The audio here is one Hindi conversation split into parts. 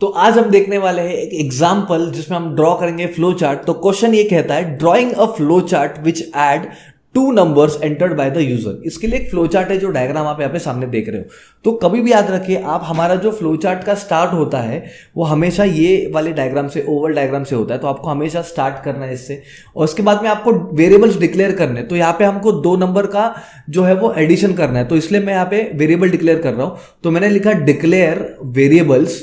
तो आज हम देखने वाले हैं एक एग्जाम्पल जिसमें हम ड्रॉ करेंगे फ्लो चार्ट। तो क्वेश्चन ये कहता है drawing a flow chart which add to numbers entered by the user. इसके लिए एक फ्लो चार्ट है जो डायग्राम आप यहाँ पे सामने देख रहे हो। तो कभी भी याद रखिए आप, हमारा जो फ्लो चार्ट का स्टार्ट होता है वो हमेशा ये वाले डायग्राम से, ओवल डायग्राम से होता है। तो आपको हमेशा स्टार्ट करना है इससे, और उसके बाद में आपको वेरिएबल्स डिक्लेयर करने। तो यहाँ पे हमको 2 नंबर का जो है वो एडिशन करना है, तो इसलिए मैं यहाँ पे वेरिएबल डिक्लेयर कर रहा हूँ। तो मैंने लिखा declare variables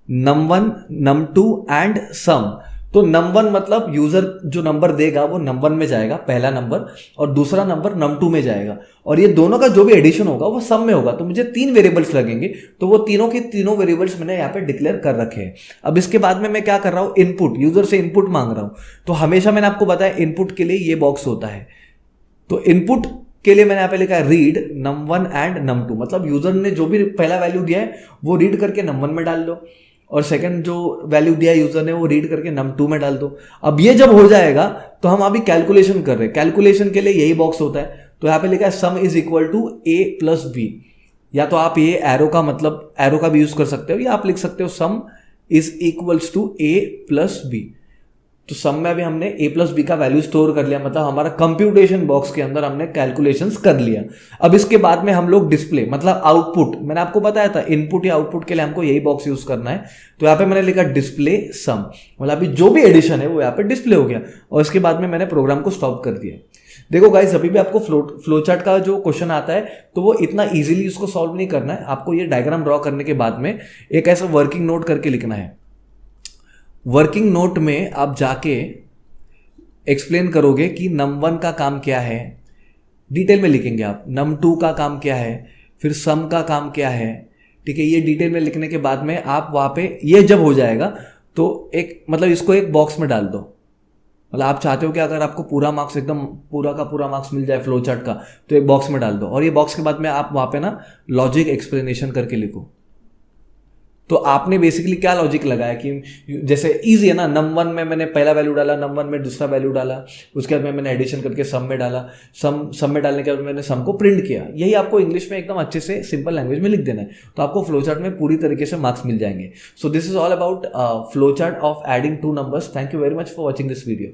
num1 num2 and some. तो num1 मतलब यूजर जो नंबर देगा वो num1 में जाएगा, पहला नंबर, और दूसरा नंबर num2 में जाएगा, और ये दोनों का जो भी एडिशन होगा वो सम में होगा। तो मुझे 3 वेरिएबल्स लगेंगे, तो वो तीनों के तीनों वेरिएबल्स मैंने यहाँ पे डिक्लेयर कर रखे हैं। अब इसके बाद में मैं क्या कर रहा हूँ, इनपुट, यूजर से इनपुट मांग रहा हूँ। तो हमेशा मैंने आपको बताया इनपुट के लिए ये बॉक्स होता है। तो इनपुट के लिए मैंने यहाँ पे लिखा है रीड num1 एंड num2, मतलब यूजर ने जो भी पहला वैल्यू दिया है वो रीड करके num1 में डाल दो, और सेकंड जो वैल्यू दिया यूजर ने वो रीड करके num2 में डाल दो। अब ये जब हो जाएगा तो हम अभी कैलकुलेशन कर रहे हैं। कैलकुलेशन के लिए यही बॉक्स होता है। तो यहाँ पे लिखा है sum is equal to a plus B, या तो आप ये एरो का मतलब एरो का भी यूज कर सकते हो, या आप लिख सकते हो sum is equals to a plus B. तो सम में अभी हमने a प्लस बी का वैल्यू स्टोर कर लिया, मतलब हमारा कंप्यूटेशन बॉक्स के अंदर हमने कैलकुलेशंस कर लिया। अब इसके बाद में हम लोग डिस्प्ले मतलब आउटपुट, मैंने आपको बताया था इनपुट या आउटपुट के लिए हमको यही बॉक्स यूज करना है। तो यहाँ पे मैंने लिखा डिस्प्ले सम, मतलब अभी जो भी एडिशन है वो यहाँ पे डिस्प्ले हो गया, और इसके बाद में मैंने प्रोग्राम को स्टॉप कर दिया। देखो गाइस, अभी भी आपको फ्लो चार्ट का जो क्वेश्चन आता है तो वो इतना इजीली उसको सॉल्व नहीं करना है। आपको ये डायग्राम ड्रॉ करने के बाद में एक ऐसा वर्किंग नोट करके लिखना है। वर्किंग नोट में आप जाके एक्सप्लेन करोगे कि num1 का काम क्या है, डिटेल में लिखेंगे आप, num2 का काम क्या है, फिर सम का काम क्या है। ठीक है, ये डिटेल में लिखने के बाद में आप वहाँ पे ये जब हो जाएगा तो एक मतलब इसको एक बॉक्स में डाल दो। मतलब आप चाहते हो कि अगर आपको पूरा मार्क्स, एकदम पूरा का पूरा मार्क्स मिल जाए फ्लो चार्ट का, तो एक बॉक्स में डाल दो, और ये बॉक्स के बाद में आप वहाँ पे ना लॉजिक एक्सप्लेनेशन करके लिखो। तो आपने बेसिकली क्या लॉजिक लगाया कि जैसे इजी है ना, num1 में मैंने पहला वैल्यू डाला, num1 में दूसरा वैल्यू डाला, उसके बाद में मैंने एडिशन करके सम में डाला, सम में डालने के बाद मैंने सम को प्रिंट किया। यही आपको इंग्लिश में एकदम अच्छे से सिंपल लैंग्वेज में लिख देना है, तो आपको फ्लो चार्ट में पूरी तरीके से मार्क्स मिल जाएंगे। So this is all about flow chart of adding 2 numbers. Thank you very much for watching this video.